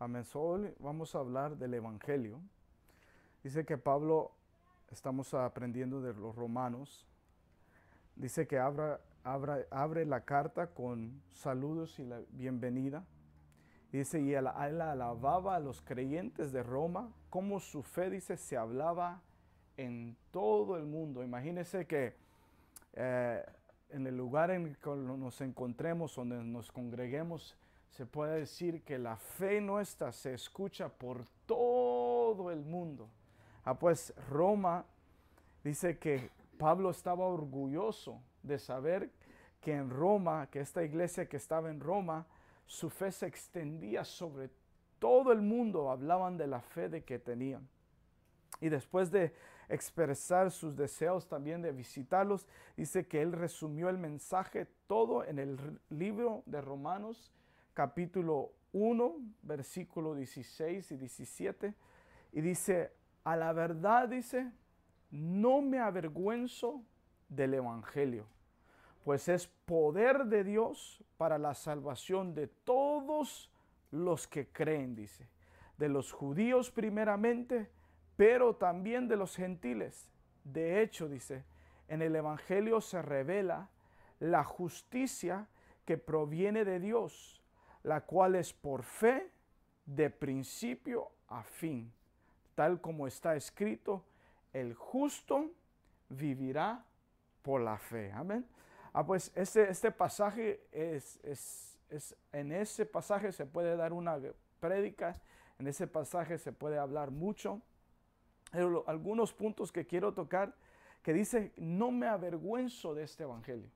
Amén. Hoy vamos a hablar del Evangelio. Dice que Pablo, estamos aprendiendo de los romanos, dice que abre la carta con saludos y la bienvenida. Dice, y él alababa a los creyentes de Roma, como su fe, dice, se hablaba en todo el mundo. Imagínense que en el lugar en que nos encontremos, donde nos congreguemos, se puede decir que la fe nuestra se escucha por todo el mundo. Pues Roma dice que Pablo estaba orgulloso de saber que en Roma, que esta iglesia que estaba en Roma, su fe se extendía sobre todo el mundo. Hablaban de la fe de que tenían. Y después de expresar sus deseos también de visitarlos, dice que él resumió el mensaje todo en el libro de Romanos, capítulo 1, versículo 16 y 17. Y dice, a la verdad, dice, no me avergüenzo del Evangelio, pues es poder de Dios para la salvación de todos los que creen, dice, de los judíos primeramente, pero también de los gentiles. De hecho, dice, en el Evangelio se revela la justicia que proviene de Dios, la cual es por fe de principio a fin, tal como está escrito, el justo vivirá por la fe. Amén. Pues este pasaje en ese pasaje se puede dar una prédica, en ese pasaje se puede hablar mucho. Pero algunos puntos que quiero tocar, que dice, no me avergüenzo de este evangelio.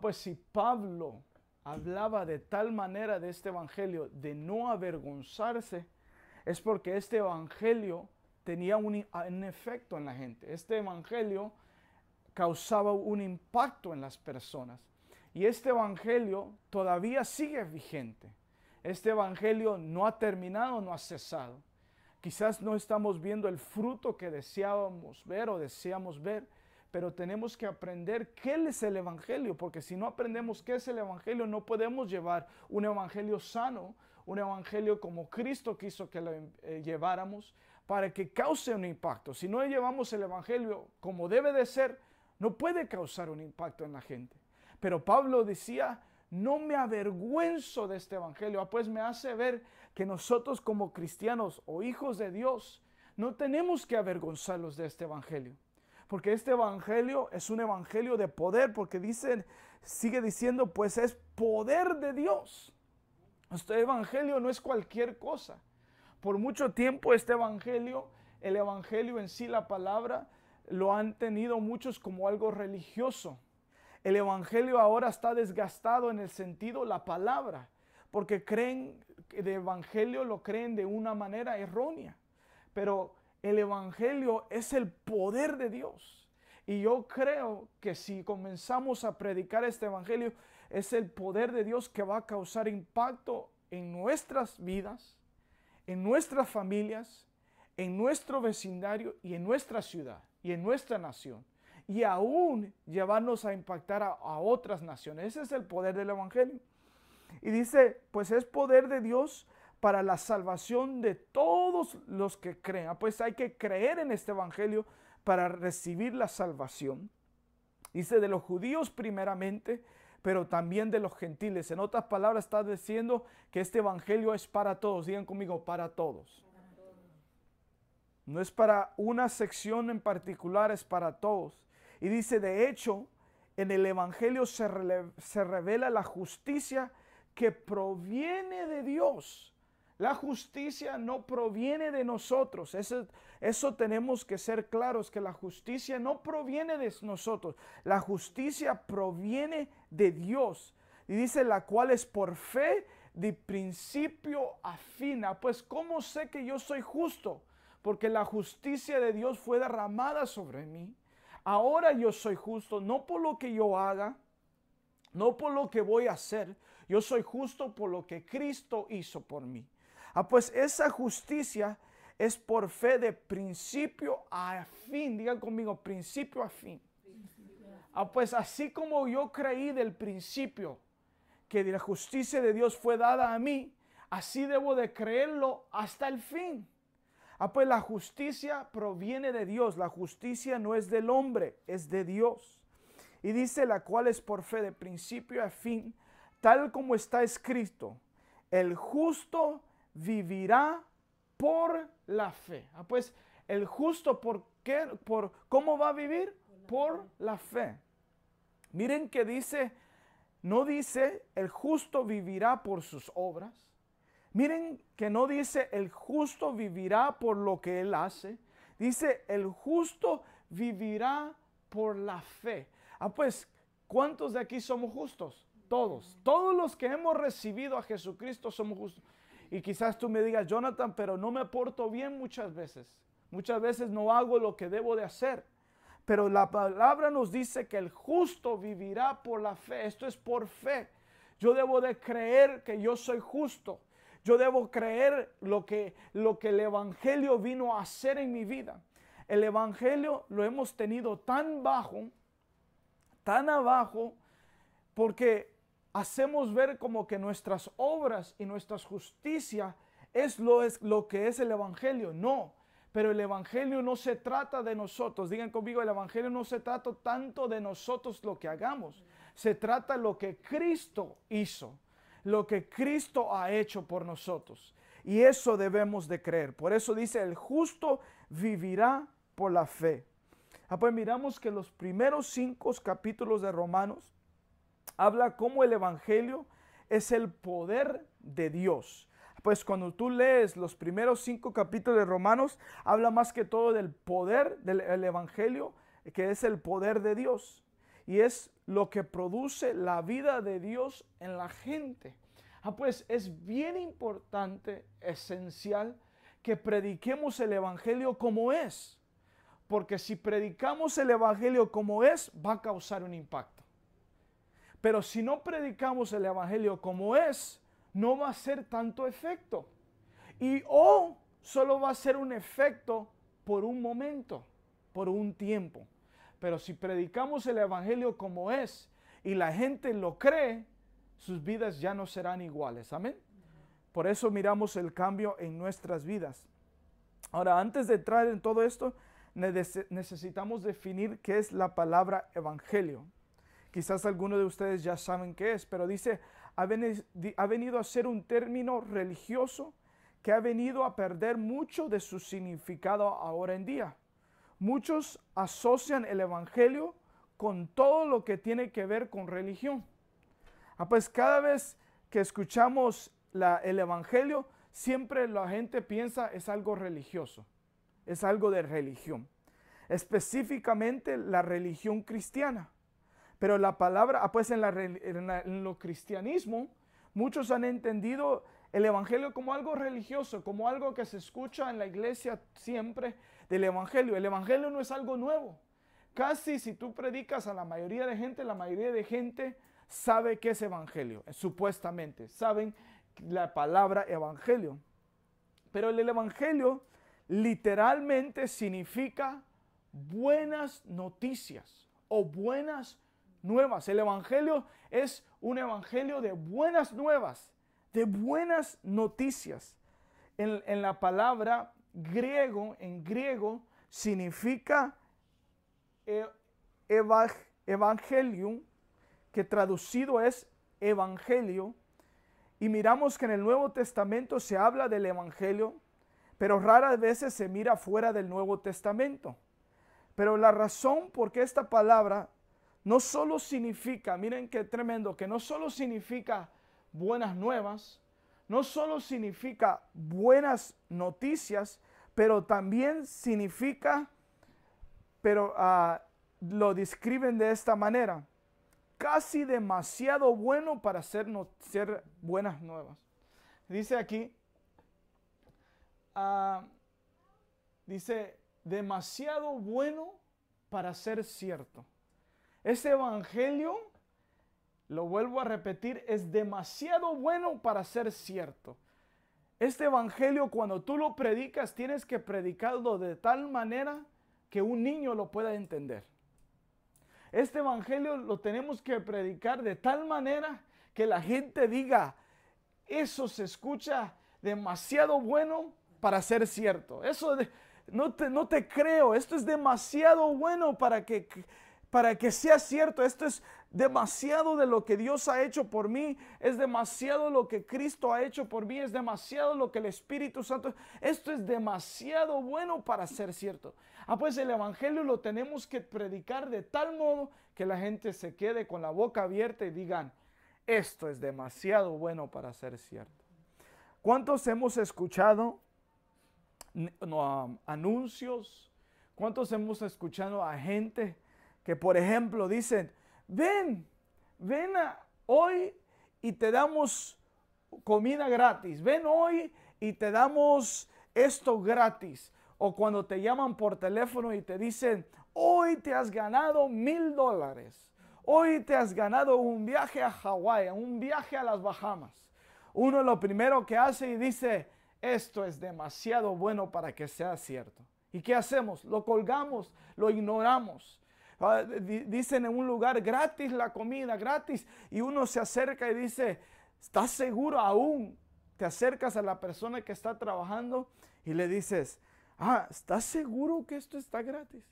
Pues si Pablo hablaba de tal manera de este evangelio, de no avergonzarse, es porque este evangelio tenía un efecto en la gente. Este evangelio causaba un impacto en las personas. Y este evangelio todavía sigue vigente. Este evangelio no ha terminado, no ha cesado. Quizás no estamos viendo el fruto que deseábamos ver o deseamos ver, pero tenemos que aprender qué es el evangelio, porque si no aprendemos qué es el evangelio, no podemos llevar un evangelio sano, un evangelio como Cristo quiso que lo lleváramos, para que cause un impacto. Si no llevamos el evangelio como debe de ser, no puede causar un impacto en la gente. Pero Pablo decía, no me avergüenzo de este evangelio. Pues me hace ver que nosotros como cristianos o hijos de Dios no tenemos que avergonzarlos de este evangelio. Porque este evangelio es un evangelio de poder, porque sigue diciendo, pues es poder de Dios. Este evangelio no es cualquier cosa. Por mucho tiempo el evangelio en sí, la palabra, lo han tenido muchos como algo religioso. El evangelio ahora está desgastado en el sentido la palabra, porque creen que el evangelio lo creen de una manera errónea. Pero el evangelio es el poder de Dios. Y yo creo que si comenzamos a predicar este evangelio, es el poder de Dios que va a causar impacto en nuestras vidas, en nuestras familias, en nuestro vecindario y en nuestra ciudad y en nuestra nación. Y aún llevarnos a impactar a otras naciones. Ese es el poder del evangelio. Y dice, pues es poder de Dios para la salvación de todos los que creen. Pues hay que creer en este evangelio para recibir la salvación. Dice de los judíos primeramente, pero también de los gentiles. En otras palabras está diciendo que este evangelio es para todos. Digan conmigo, para todos. No es para una sección en particular, es para todos. Y dice, de hecho, en el evangelio se revela la justicia que proviene de Dios. La justicia no proviene de nosotros. Eso tenemos que ser claros, que la justicia no proviene de nosotros. La justicia proviene de Dios. Y dice, la cual es por fe de principio a fin. Pues, ¿cómo sé que yo soy justo? Porque la justicia de Dios fue derramada sobre mí. Ahora yo soy justo, no por lo que yo haga, no por lo que voy a hacer. Yo soy justo por lo que Cristo hizo por mí. Pues esa justicia es por fe de principio a fin. Digan conmigo, principio a fin. Pues así como yo creí del principio que la justicia de Dios fue dada a mí, así debo de creerlo hasta el fin. Pues la justicia proviene de Dios. La justicia no es del hombre, es de Dios. Y dice, la cual es por fe de principio a fin, tal como está escrito, el justo vivirá por la fe. Pues el justo, ¿por qué? ¿Cómo va a vivir? Por la fe. Miren que dice, no dice el justo vivirá por sus obras. Miren que no dice el justo vivirá por lo que él hace. Dice el justo vivirá por la fe. Pues, ¿cuántos de aquí somos justos? Todos. Todos los que hemos recibido a Jesucristo somos justos. Y quizás tú me digas, Jonathan, pero no me porto bien muchas veces. Muchas veces no hago lo que debo de hacer. Pero la palabra nos dice que el justo vivirá por la fe. Esto es por fe. Yo debo de creer que yo soy justo. Yo debo creer lo que el Evangelio vino a hacer en mi vida. El Evangelio lo hemos tenido tan bajo, tan abajo, porque hacemos ver como que nuestras obras y nuestra justicia es lo que es el Evangelio. No, pero el Evangelio no se trata de nosotros. Digan conmigo, el Evangelio no se trata tanto de nosotros lo que hagamos. Se trata de lo que Cristo hizo, lo que Cristo ha hecho por nosotros. Y eso debemos de creer. Por eso dice, el justo vivirá por la fe. Pues miramos que los primeros 5 capítulos de Romanos habla cómo el Evangelio es el poder de Dios. Pues cuando tú lees los primeros 5 capítulos de Romanos, habla más que todo del poder del Evangelio, que es el poder de Dios. Y es lo que produce la vida de Dios en la gente. Pues es bien importante, esencial, que prediquemos el Evangelio como es. Porque si predicamos el Evangelio como es, va a causar un impacto. Pero si no predicamos el Evangelio como es, no va a ser tanto efecto. O solo va a ser un efecto por un momento, por un tiempo. Pero si predicamos el Evangelio como es y la gente lo cree, sus vidas ya no serán iguales. Amén. Por eso miramos el cambio en nuestras vidas. Ahora, antes de entrar en todo esto, necesitamos definir qué es la palabra evangelio. Quizás algunos de ustedes ya saben qué es, pero dice, ha venido a ser un término religioso que ha venido a perder mucho de su significado ahora en día. Muchos asocian el evangelio con todo lo que tiene que ver con religión. Pues cada vez que escuchamos el evangelio, siempre la gente piensa es algo religioso. Es algo de religión, específicamente la religión cristiana. Pero la palabra, pues en lo cristianismo, muchos han entendido el evangelio como algo religioso, como algo que se escucha en la iglesia siempre del evangelio. El evangelio no es algo nuevo. Casi si tú predicas a la mayoría de gente sabe qué es evangelio, supuestamente. Saben la palabra evangelio. Pero el evangelio literalmente significa buenas noticias o buenas nuevas. El evangelio es un evangelio de buenas nuevas, de buenas noticias. En la palabra en griego significa evangelium, que traducido es evangelio. Y miramos que en el Nuevo Testamento se habla del evangelio, pero raras veces se mira fuera del Nuevo Testamento. Pero la razón por qué esta palabra no solo significa, miren qué tremendo, que no solo significa buenas nuevas, no solo significa buenas noticias, pero también significa, lo describen de esta manera, casi demasiado bueno para ser buenas nuevas. Dice aquí, dice, demasiado bueno para ser cierto. Ese evangelio, lo vuelvo a repetir, es demasiado bueno para ser cierto. Este evangelio, cuando tú lo predicas, tienes que predicarlo de tal manera que un niño lo pueda entender. Este evangelio lo tenemos que predicar de tal manera que la gente diga, eso se escucha demasiado bueno para ser cierto. No te creo, esto es demasiado bueno para que sea cierto. Esto es demasiado de lo que Dios ha hecho por mí, es demasiado lo que Cristo ha hecho por mí, es demasiado lo que el Espíritu Santo, esto es demasiado bueno para ser cierto. Pues el Evangelio lo tenemos que predicar de tal modo que la gente se quede con la boca abierta y digan, esto es demasiado bueno para ser cierto. ¿Cuántos hemos escuchado anuncios? ¿Cuántos hemos escuchado a gente que, por ejemplo, dicen, ven hoy y te damos comida gratis, ven hoy y te damos esto gratis? O cuando te llaman por teléfono y te dicen, hoy te has ganado $1,000, hoy te has ganado un viaje a Hawái, un viaje a las Bahamas. Uno lo primero que hace y dice, esto es demasiado bueno para que sea cierto. ¿Y qué hacemos? Lo colgamos, lo ignoramos. Dicen en un lugar gratis la comida, gratis, y uno se acerca y dice, ¿estás seguro aún? Te acercas a la persona que está trabajando y le dices, ¿estás seguro que esto está gratis?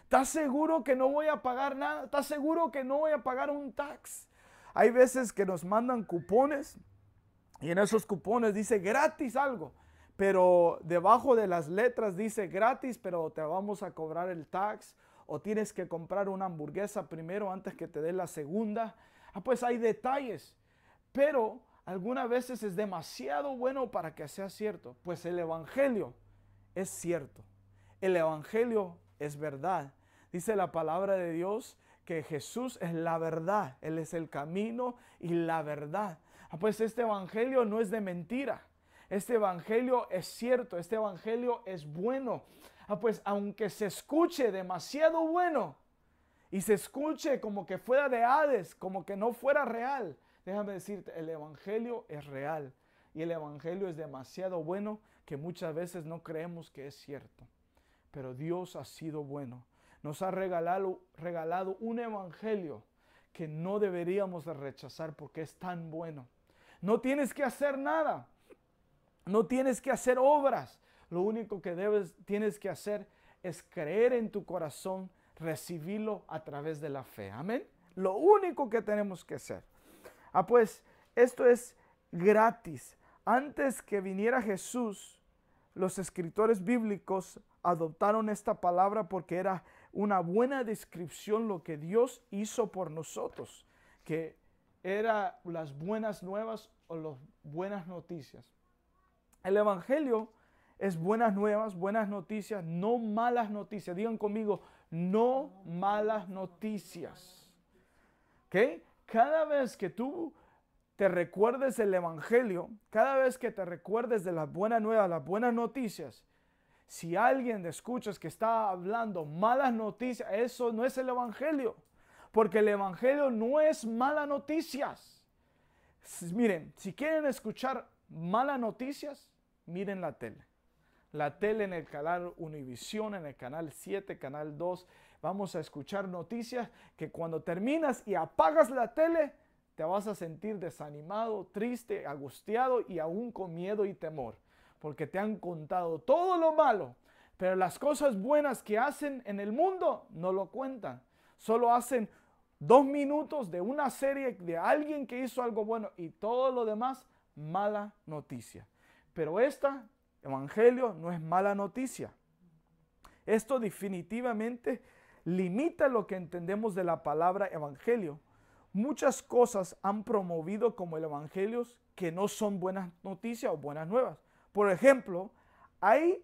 ¿Estás seguro que no voy a pagar nada? ¿Estás seguro que no voy a pagar un tax? Hay veces que nos mandan cupones y en esos cupones dice gratis algo, pero debajo de las letras dice gratis, pero te vamos a cobrar el tax. O tienes que comprar una hamburguesa primero antes que te dé la segunda. Pues hay detalles. Pero algunas veces es demasiado bueno para que sea cierto. Pues el Evangelio es cierto. El Evangelio es verdad. Dice la palabra de Dios que Jesús es la verdad. Él es el camino y la verdad. Pues este Evangelio no es de mentira. Este Evangelio es cierto. Este Evangelio es bueno. Pues aunque se escuche demasiado bueno y se escuche como que fuera de Hades, como que no fuera real, déjame decirte, el Evangelio es real y el Evangelio es demasiado bueno que muchas veces no creemos que es cierto. Pero Dios ha sido bueno. Nos ha regalado un Evangelio que no deberíamos de rechazar porque es tan bueno. No tienes que hacer nada. No tienes que hacer obras. Lo único que tienes que hacer es creer en tu corazón, recibirlo a través de la fe. Amén. Lo único que tenemos que hacer. Pues esto es gratis. Antes que viniera Jesús, los escritores bíblicos adoptaron esta palabra porque era una buena descripción lo que Dios hizo por nosotros, que era las buenas nuevas o las buenas noticias. El Evangelio es buenas nuevas, buenas noticias, no malas noticias. Digan conmigo, no malas noticias. ¿Ok? Cada vez que tú te recuerdes el Evangelio, cada vez que te recuerdes de las buenas nuevas, las buenas noticias, si alguien escuchas que está hablando malas noticias, eso no es el Evangelio. Porque el Evangelio no es malas noticias. Miren, si quieren escuchar malas noticias, miren la tele. La tele en el canal Univisión, en el canal 7, canal 2. Vamos a escuchar noticias que cuando terminas y apagas la tele, te vas a sentir desanimado, triste, angustiado y aún con miedo y temor. Porque te han contado todo lo malo, pero las cosas buenas que hacen en el mundo no lo cuentan. Solo hacen 2 minutos de una serie de alguien que hizo algo bueno y todo lo demás, mala noticia. Pero Evangelio no es mala noticia. Esto definitivamente limita lo que entendemos de la palabra evangelio. Muchas cosas han promovido como el evangelio que no son buenas noticias o buenas nuevas. Por ejemplo, hay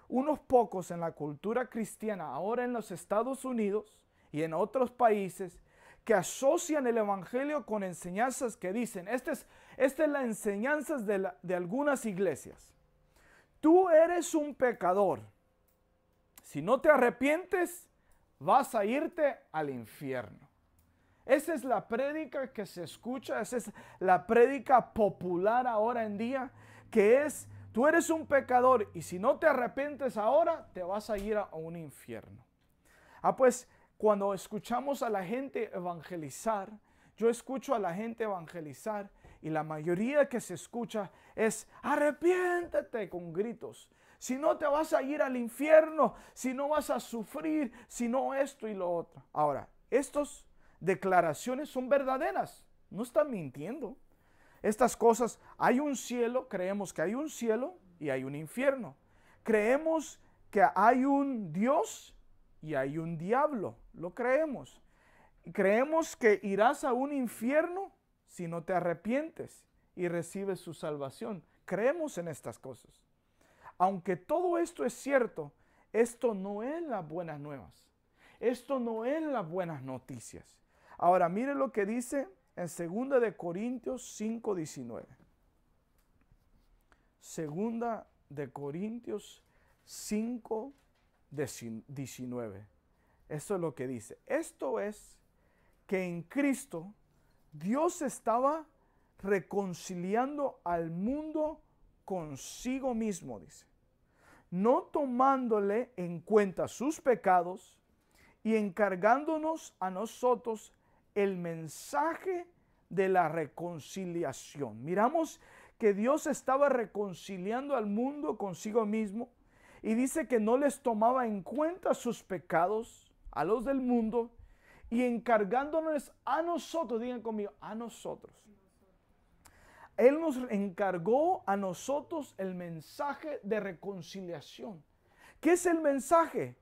unos pocos en la cultura cristiana ahora en los Estados Unidos y en otros países que asocian el evangelio con enseñanzas que dicen, esta es la enseñanza de algunas iglesias. Tú eres un pecador. Si no te arrepientes, vas a irte al infierno. Esa es la prédica que se escucha, esa es la prédica popular ahora en día, que es, tú eres un pecador y si no te arrepientes ahora, te vas a ir a un infierno. Pues cuando escuchamos a la gente evangelizar, yo escucho a la gente evangelizar y la mayoría que se escucha es arrepiéntete con gritos. Si no te vas a ir al infierno, si no vas a sufrir, si no esto y lo otro. Ahora, estas declaraciones son verdaderas, no están mintiendo. Estas cosas, hay un cielo, creemos que hay un cielo y hay un infierno. Creemos que hay un Dios y hay un diablo, lo creemos. Creemos que irás a un infierno si no te arrepientes y recibes su salvación. Creemos en estas cosas. Aunque todo esto es cierto, esto no es las buenas nuevas. Esto no es las buenas noticias. Ahora, mire lo que dice en 2 de Corintios 5:19. 2 de Corintios 5:19. Esto es lo que dice. Esto es que en Cristo Dios estaba reconciliando al mundo consigo mismo, dice, no tomándole en cuenta sus pecados y encargándonos a nosotros el mensaje de la reconciliación. Miramos que Dios estaba reconciliando al mundo consigo mismo y dice que no les tomaba en cuenta sus pecados a los del mundo y encargándonos a nosotros, digan conmigo, a nosotros. Él nos encargó a nosotros el mensaje de reconciliación. ¿Qué es el mensaje?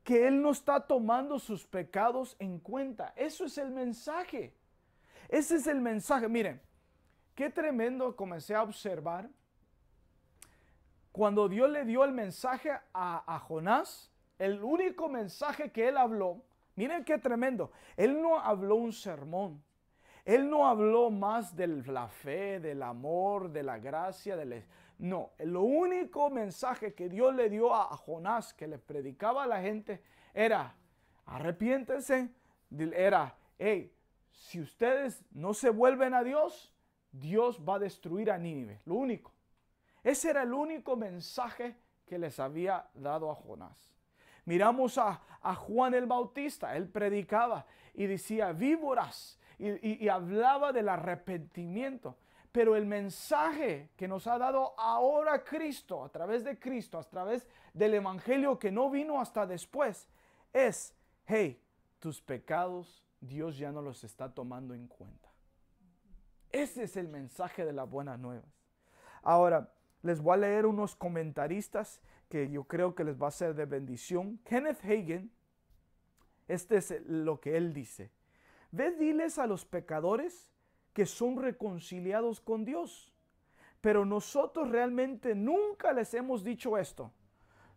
Que Él no está tomando sus pecados en cuenta. Eso es el mensaje. Ese es el mensaje. Miren, qué tremendo comencé a observar. Cuando Dios le dio el mensaje a Jonás, el único mensaje que Él habló, miren qué tremendo. Él no habló un sermón. Él no habló más de la fe, del amor, de la gracia, no. El único mensaje que Dios le dio a Jonás, que le predicaba a la gente, era, arrepiéntense, era, hey, si ustedes no se vuelven a Dios, Dios va a destruir a Nínive. Lo único. Ese era el único mensaje que les había dado a Jonás. Miramos a Juan el Bautista. Él predicaba y decía víboras y hablaba del arrepentimiento. Pero el mensaje que nos ha dado ahora Cristo, a través de Cristo, a través del Evangelio que no vino hasta después, es, hey, tus pecados Dios ya no los está tomando en cuenta. Ese es el mensaje de las buenas nuevas. Ahora, les voy a leer unos comentaristas que yo creo que les va a ser de bendición. Kenneth Hagin, este es lo que él dice. Ve, diles a los pecadores que son reconciliados con Dios. Pero nosotros realmente nunca les hemos dicho esto.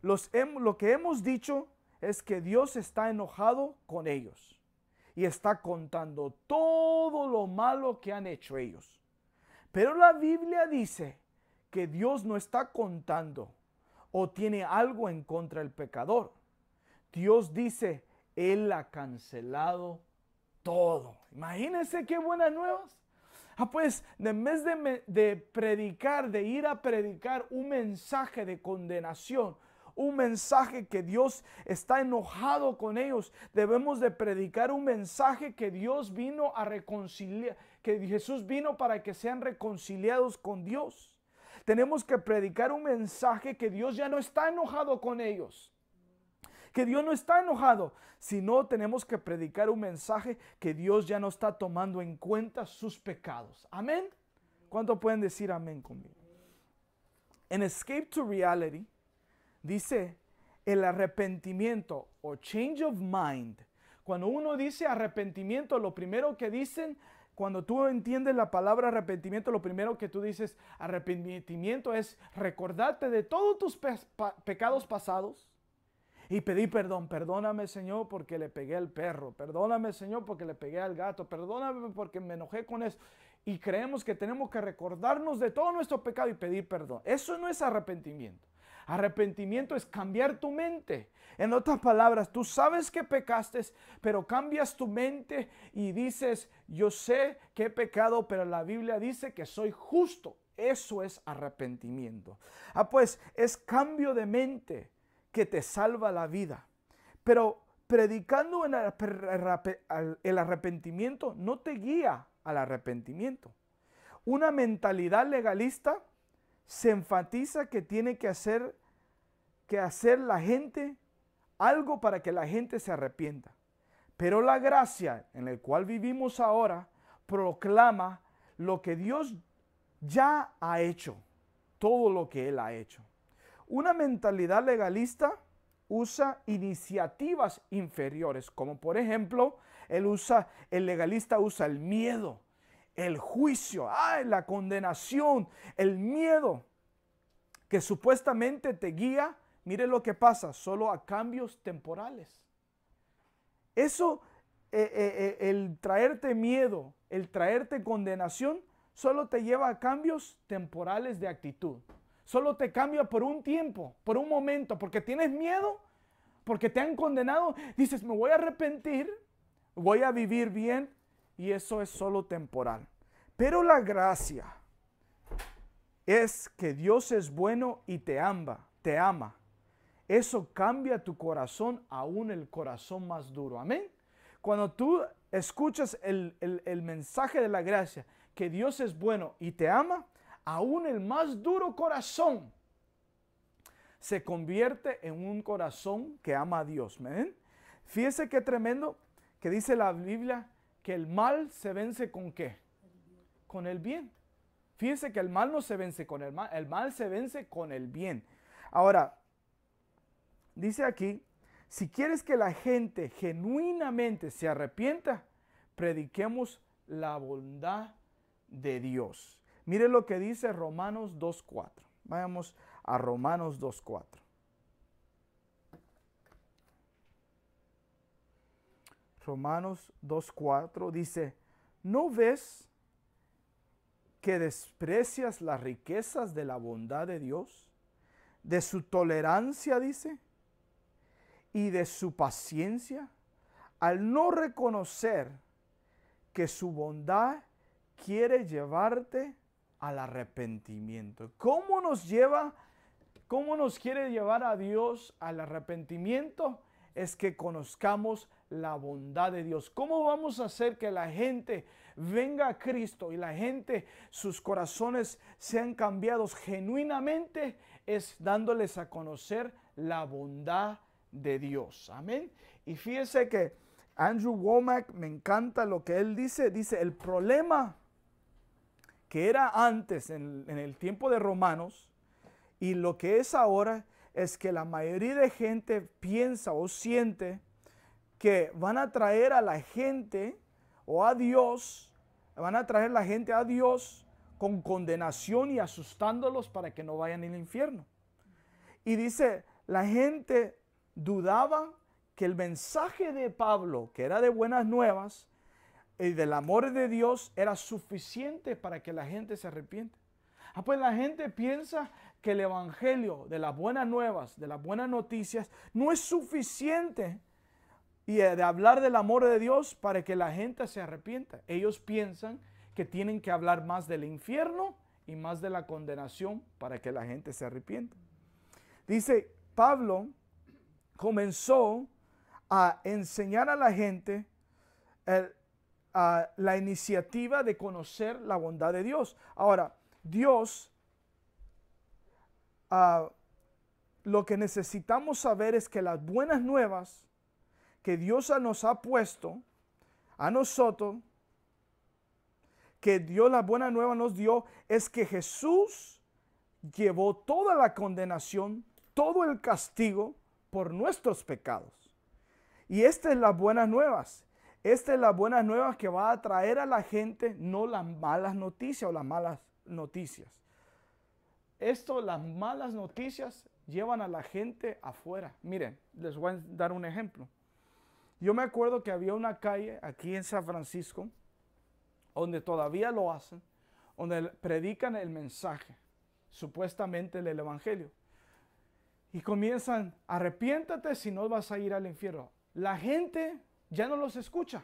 Lo que hemos dicho es que Dios está enojado con ellos y está contando todo lo malo que han hecho ellos. Pero la Biblia dice que Dios no está contando o tiene algo en contra del pecador. Dios dice, Él ha cancelado todo. Imagínense qué buenas nuevas. Pues en vez de predicar, de ir a predicar un mensaje de condenación, un mensaje que Dios está enojado con ellos, debemos de predicar un mensaje que Dios vino a reconciliar, que Jesús vino para que sean reconciliados con Dios. Tenemos que predicar un mensaje que Dios ya no está enojado con ellos. Que Dios no está enojado, sino tenemos que predicar un mensaje que Dios ya no está tomando en cuenta sus pecados. Amén. ¿Cuánto pueden decir amén conmigo? En Escape to Reality dice el arrepentimiento o change of mind. Cuando uno dice arrepentimiento, lo primero que dicen, cuando tú entiendes la palabra arrepentimiento, lo primero que tú dices arrepentimiento es recordarte de todos tus pecados pasados y pedir perdón. Perdóname, Señor, porque le pegué al perro. Perdóname, Señor, porque le pegué al gato. Perdóname porque me enojé con eso. Y creemos que tenemos que recordarnos de todo nuestro pecado y pedir perdón. Eso no es arrepentimiento. Arrepentimiento es cambiar tu mente. En otras palabras, tú sabes que pecaste, pero cambias tu mente y dices, yo sé que he pecado, pero la Biblia dice que soy justo. Eso es arrepentimiento. Pues es cambio de mente que te salva la vida. Pero predicando el arrepentimiento no te guía al arrepentimiento. Una mentalidad legalista se enfatiza que tiene que hacer la gente algo para que la gente se arrepienta. Pero la gracia en la cual vivimos ahora proclama lo que Dios ya ha hecho, todo lo que Él ha hecho. Una mentalidad legalista usa iniciativas inferiores, como por ejemplo, el legalista usa el miedo, el juicio, la condenación, el miedo, que supuestamente te guía. Mire lo que pasa, solo a cambios temporales. Eso, el traerte miedo, el traerte condenación, solo te lleva a cambios temporales de actitud. Solo te cambia por un tiempo, por un momento, porque tienes miedo, porque te han condenado. Dices, me voy a arrepentir, voy a vivir bien, y eso es solo temporal. Pero la gracia es que Dios es bueno y te ama. Eso cambia tu corazón, aún el corazón más duro. Amén. Cuando tú escuchas el mensaje de la gracia, que Dios es bueno y te ama, aún el más duro corazón se convierte en un corazón que ama a Dios. ¿Ven? Fíjese qué tremendo que dice la Biblia que el mal se vence ¿con qué? Con el bien. Fíjese que el mal no se vence con el mal se vence con el bien. Ahora, dice aquí, si quieres que la gente genuinamente se arrepienta, prediquemos la bondad de Dios. Mire lo que dice Romanos 2:4. Vayamos a Romanos 2:4. Romanos 2:4 dice, ¿no ves que desprecias las riquezas de la bondad de Dios, de su tolerancia, dice, y de su paciencia, al no reconocer que su bondad quiere llevarte al arrepentimiento? ¿Cómo nos quiere llevar a Dios al arrepentimiento? Es que conozcamos la bondad de Dios. ¿Cómo vamos a hacer que la gente venga a Cristo y la gente, sus corazones sean cambiados genuinamente? Es dándoles a conocer la bondad de Dios. Amén. Y fíjese que Andrew Womack, me encanta lo que él dice. Dice, el problema que era antes en el tiempo de Romanos y lo que es ahora es que la mayoría de gente piensa o siente que van a traer a la gente o a Dios, van a traer la gente a Dios con condenación y asustándolos para que no vayan al infierno. Y dice, la gente dudaba que el mensaje de Pablo, que era de buenas nuevas y del amor de Dios, era suficiente para que la gente se arrepienta. Pues la gente piensa que el evangelio de las buenas nuevas, de las buenas noticias, no es suficiente y de hablar del amor de Dios para que la gente se arrepienta. Ellos piensan que tienen que hablar más del infierno y más de la condenación para que la gente se arrepienta. Dice, Pablo comenzó a enseñar a la gente la iniciativa de conocer la bondad de Dios. Ahora, Dios, lo que necesitamos saber es que las buenas nuevas que Dios nos ha puesto a nosotros, que Dios las buenas nuevas nos dio, es que Jesús llevó toda la condenación, todo el castigo por nuestros pecados. Y esta es las buenas nuevas. Esta es la buena nueva que va a traer a la gente, no las malas noticias o las malas noticias. Las malas noticias llevan a la gente afuera. Miren, les voy a dar un ejemplo. Yo me acuerdo que había una calle aquí en San Francisco, donde todavía lo hacen, donde predican el mensaje, supuestamente del evangelio. Y comienzan, arrepiéntate si no vas a ir al infierno. La gente ya no los escucha.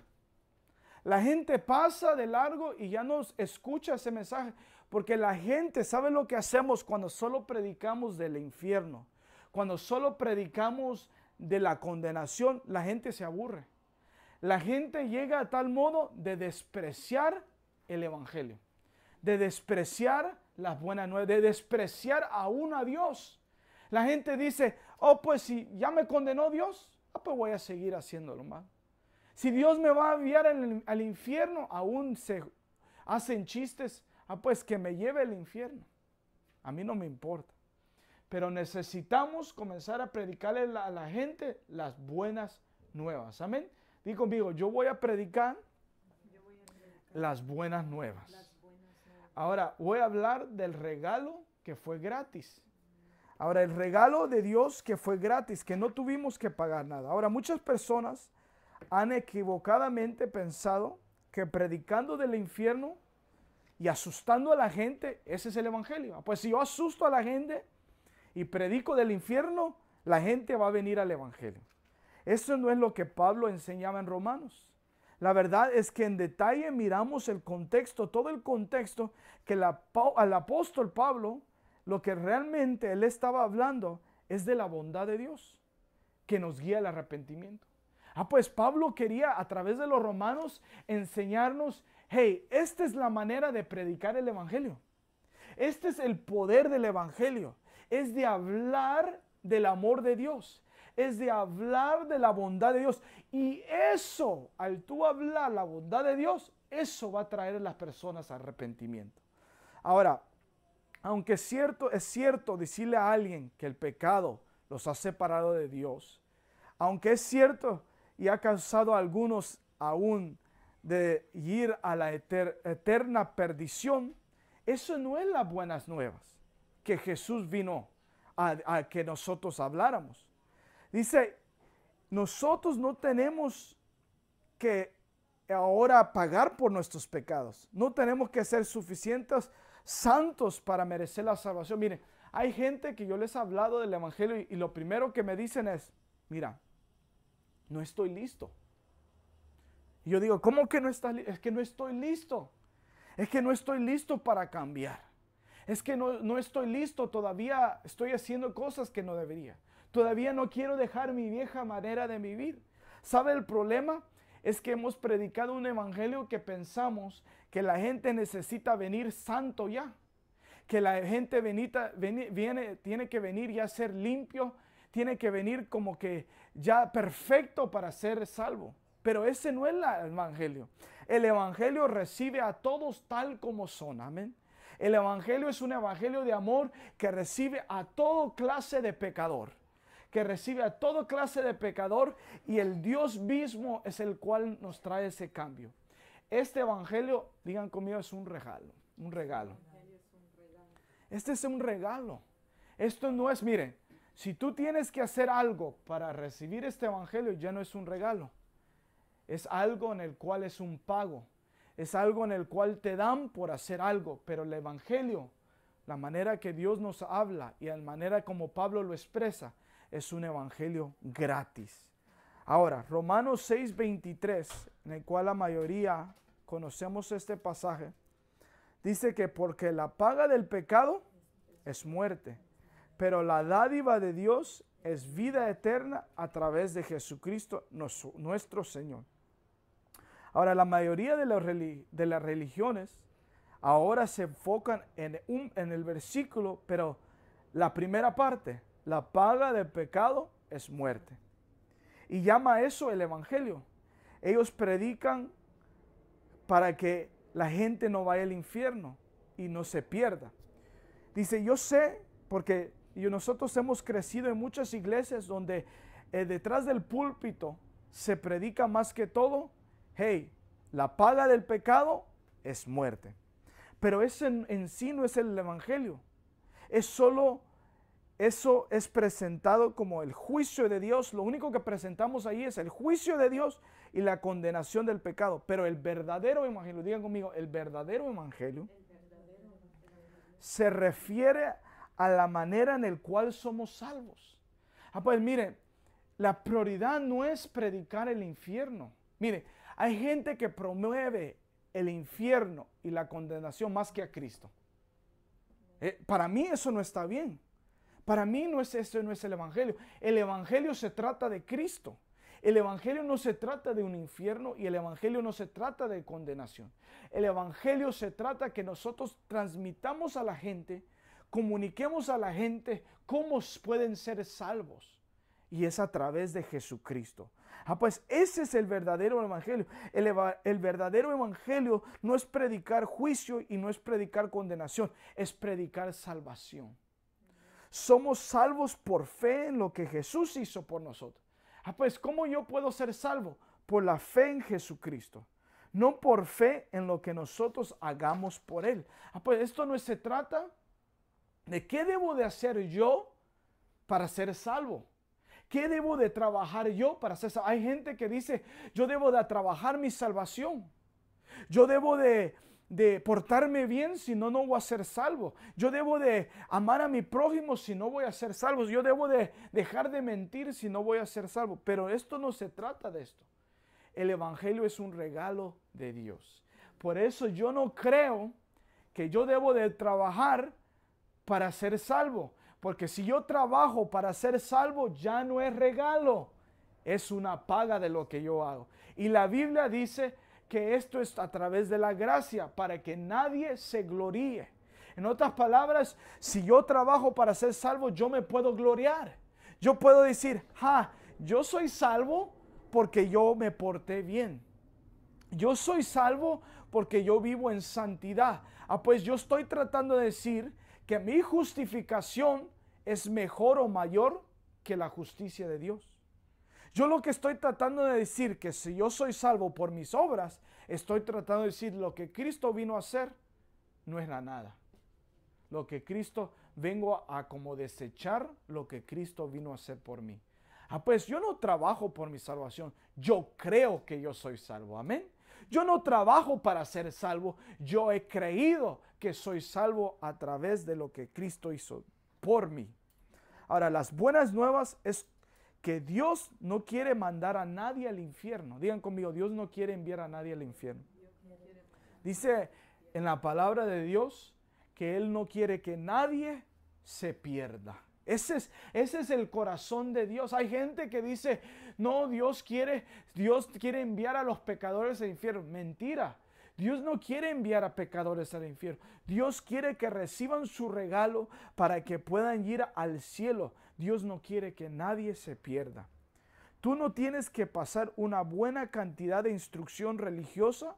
La gente pasa de largo y ya no escucha ese mensaje. Porque la gente, ¿sabe lo que hacemos cuando solo predicamos del infierno? Cuando solo predicamos de la condenación, la gente se aburre. La gente llega a tal modo de despreciar el evangelio, de despreciar las buenas nuevas, de despreciar aún a Dios. La gente dice, oh, pues si ya me condenó Dios, pues voy a seguir haciéndolo mal. Si Dios me va a enviar al infierno, aún se hacen chistes, pues que me lleve al infierno. A mí no me importa. Pero necesitamos comenzar a predicarle a la gente las buenas nuevas. Amén. Diga conmigo, yo voy a predicar las buenas nuevas. Ahora voy a hablar del regalo que fue gratis. Ahora el regalo de Dios que fue gratis, que no tuvimos que pagar nada. Ahora muchas personas han equivocadamente pensado que predicando del infierno y asustando a la gente, ese es el evangelio. Pues si yo asusto a la gente y predico del infierno, la gente va a venir al evangelio. Eso no es lo que Pablo enseñaba en Romanos. La verdad es que en detalle miramos el contexto, todo el contexto que al apóstol Pablo, lo que realmente él estaba hablando es de la bondad de Dios que nos guía al arrepentimiento. Pues Pablo quería a través de los romanos enseñarnos, hey, esta es la manera de predicar el evangelio. Este es el poder del evangelio. Es de hablar del amor de Dios. Es de hablar de la bondad de Dios. Y eso, al tú hablar la bondad de Dios, eso va a traer a las personas a arrepentimiento. Ahora, aunque es cierto decirle a alguien que el pecado los ha separado de Dios, aunque es cierto y ha causado a algunos aún de ir a la eterna perdición, eso no es las buenas nuevas que Jesús vino a que nosotros habláramos. Dice, nosotros no tenemos que ahora pagar por nuestros pecados. No tenemos que ser suficientes santos para merecer la salvación. Miren, hay gente que yo les he hablado del evangelio y lo primero que me dicen es, mira, no estoy listo. Y yo digo, ¿cómo que no estás listo? Es que no estoy listo. Es que no estoy listo para cambiar. Es que no estoy listo, todavía estoy haciendo cosas que no debería. Todavía no quiero dejar mi vieja manera de vivir. ¿Sabe el problema? Es que hemos predicado un evangelio que pensamos que la gente necesita venir santo ya. Que la gente tiene que venir ya a ser limpio, tiene que venir como que ya perfecto para ser salvo. Pero ese no es el evangelio. El evangelio recibe a todos tal como son. Amén. El evangelio es un evangelio de amor que recibe a toda clase de pecador. Que recibe a toda clase de pecador y el Dios mismo es el cual nos trae ese cambio. Este evangelio, digan conmigo, es un regalo. Un regalo. Este es un regalo. Esto no es, miren, si tú tienes que hacer algo para recibir este evangelio, ya no es un regalo. Es algo en el cual es un pago. Es algo en el cual te dan por hacer algo. Pero el evangelio, la manera que Dios nos habla y la manera como Pablo lo expresa, es un evangelio gratis. Ahora, Romanos 6:23, en el cual la mayoría conocemos este pasaje, dice que porque la paga del pecado es muerte, pero la dádiva de Dios es vida eterna a través de Jesucristo nuestro Señor. Ahora, la mayoría de las religiones ahora se enfocan en el versículo, pero la primera parte, la paga del pecado es muerte. Y llama eso el evangelio. Ellos predican para que la gente no vaya al infierno y no se pierda. Dice, yo sé, porque nosotros hemos crecido en muchas iglesias donde detrás del púlpito se predica más que todo, hey, la paga del pecado es muerte. Pero eso en sí no es el evangelio. Es solo, eso es presentado como el juicio de Dios. Lo único que presentamos ahí es el juicio de Dios y la condenación del pecado. Pero el verdadero evangelio, digan conmigo, el verdadero evangelio se refiere a la manera en la cual somos salvos. Pues miren, la prioridad no es predicar el infierno. Miren, hay gente que promueve el infierno y la condenación más que a Cristo. Para mí eso no está bien. Para mí eso no es el evangelio. El evangelio se trata de Cristo. El evangelio no se trata de un infierno y el evangelio no se trata de condenación. El evangelio se trata que nosotros transmitamos a la gente, comuniquemos a la gente cómo pueden ser salvos. Y es a través de Jesucristo. Pues ese es el verdadero evangelio. El verdadero evangelio no es predicar juicio y no es predicar condenación, es predicar salvación. Somos salvos por fe en lo que Jesús hizo por nosotros. Pues ¿cómo yo puedo ser salvo? Por la fe en Jesucristo. No por fe en lo que nosotros hagamos por Él. Pues esto no se trata de qué debo de hacer yo para ser salvo. ¿Qué debo de trabajar yo para ser salvo? Hay gente que dice, yo debo de trabajar mi salvación. Yo debo de portarme bien, si no, no voy a ser salvo. Yo debo de amar a mi prójimo, si no voy a ser salvo. Yo debo de dejar de mentir, si no voy a ser salvo. Pero esto no se trata de esto. El evangelio es un regalo de Dios. Por eso yo no creo que yo debo de trabajar para ser salvo. Porque si yo trabajo para ser salvo, ya no es regalo. Es una paga de lo que yo hago. Y la Biblia dice que esto es a través de la gracia, para que nadie se gloríe. En otras palabras, si yo trabajo para ser salvo, yo me puedo gloriar. Yo puedo decir, yo soy salvo porque yo me porté bien. Yo soy salvo porque yo vivo en santidad. Pues yo estoy tratando de decir que mi justificación es mejor o mayor que la justicia de Dios. Yo lo que estoy tratando de decir, que si yo soy salvo por mis obras, estoy tratando de decir lo que Cristo vino a hacer no era nada. Lo que Cristo vengo a como desechar lo que Cristo vino a hacer por mí. Pues yo no trabajo por mi salvación, yo creo que yo soy salvo, amén. Yo no trabajo para ser salvo, yo he creído que soy salvo a través de lo que Cristo hizo por mí. Ahora, las buenas nuevas es que Dios no quiere mandar a nadie al infierno. Digan conmigo, Dios no quiere enviar a nadie al infierno. Dice en la palabra de Dios que Él no quiere que nadie se pierda. Ese es el corazón de Dios. Hay gente que dice, no, Dios quiere enviar a los pecadores al infierno. Mentira. Dios no quiere enviar a pecadores al infierno. Dios quiere que reciban su regalo para que puedan ir al cielo. Dios no quiere que nadie se pierda. Tú no tienes que pasar una buena cantidad de instrucción religiosa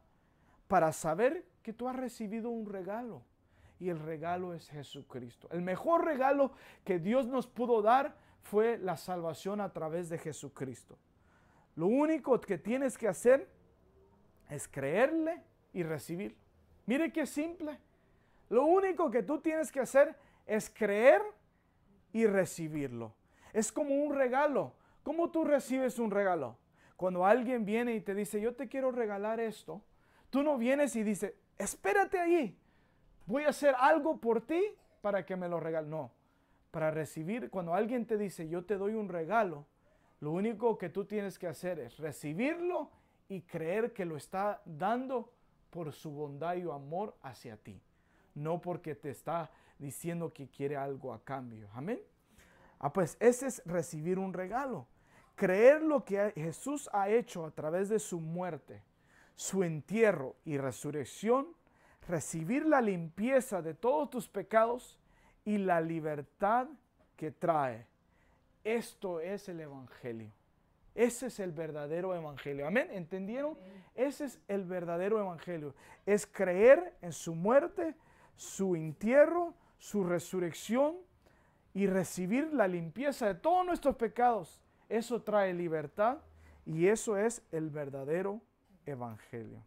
para saber que tú has recibido un regalo. Y el regalo es Jesucristo. El mejor regalo que Dios nos pudo dar fue la salvación a través de Jesucristo. Lo único que tienes que hacer es creerle y recibirlo. Mire qué simple. Lo único que tú tienes que hacer es creer y recibirlo. Es como un regalo. ¿Cómo tú recibes un regalo? Cuando alguien viene y te dice, yo te quiero regalar esto, tú no vienes y dices, espérate ahí, voy a hacer algo por ti para que me lo regales. No, para recibir, cuando alguien te dice, yo te doy un regalo, lo único que tú tienes que hacer es recibirlo y creer que lo está dando por su bondad y amor hacia ti. No porque te está diciendo que quiere algo a cambio. Amén. Pues ese es recibir un regalo. Creer lo que Jesús ha hecho a través de su muerte, su entierro y resurrección. Recibir la limpieza de todos tus pecados y la libertad que trae. Esto es el evangelio. Ese es el verdadero evangelio. Amén. ¿Entendieron? Ese es el verdadero evangelio. Es creer en su muerte, su entierro, su resurrección y recibir la limpieza de todos nuestros pecados. Eso trae libertad y eso es el verdadero evangelio.